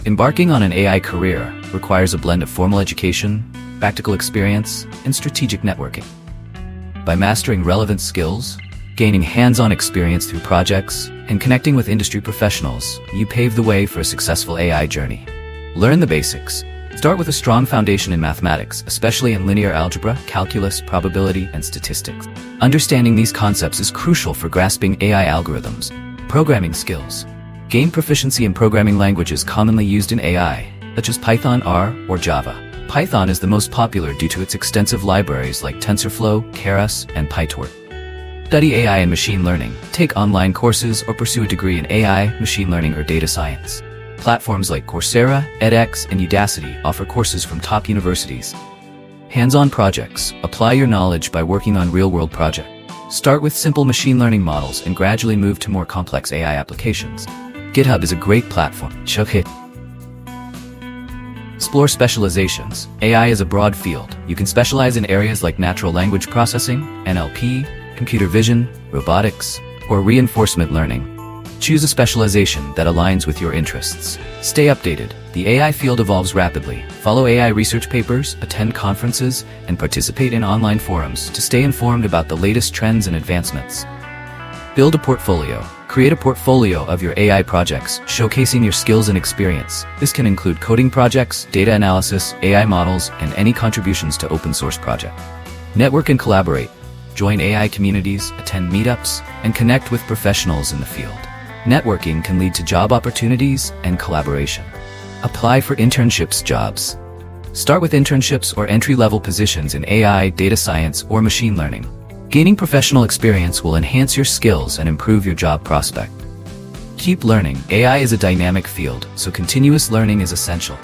Embarking on an AI career requires a blend of formal education, practical experience, and strategic networking. By mastering relevant skills, gaining hands-on experience through projects, and connecting with industry professionals, you pave the way for a successful AI journey. Learn the basics. Start with a strong foundation in mathematics, especially in linear algebra, calculus, probability, and statistics. Understanding these concepts is crucial for grasping AI algorithms. Programming skills. Gain proficiency in programming languages commonly used in AI, such as Python, R, or Java. Python is the most popular due to its extensive libraries like TensorFlow, Keras, and PyTorch. Study AI and machine learning. Take online courses or pursue a degree in AI, machine learning, or data science. Platforms like Coursera, edX, and Udacity offer courses from top universities. Hands-on projects. Apply your knowledge by working on real-world projects. Start with simple machine learning models and gradually move to more complex AI applications. GitHub is a great platform. Explore specializations. AI is a broad field. You can specialize in areas like natural language processing, NLP, computer vision, robotics, or reinforcement learning. Choose a specialization that aligns with your interests. Stay updated. The AI field evolves rapidly. Follow AI research papers, attend conferences, and participate in online forums to stay informed about the latest trends and advancements. Build a portfolio. Create a portfolio of your AI projects, showcasing your skills and experience. This can include coding projects, data analysis, AI models, and any contributions to open source projects. Network and collaborate. Join AI communities, attend meetups, and connect with professionals in the field. Networking can lead to job opportunities and collaboration. Apply for internships jobs. Start with internships or entry-level positions in AI, data science, or machine learning. Gaining professional experience will enhance your skills and improve your job prospect. Keep learning. AI is a dynamic field, so continuous learning is essential.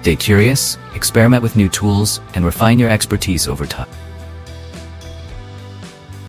Stay curious, experiment with new tools, and refine your expertise over time.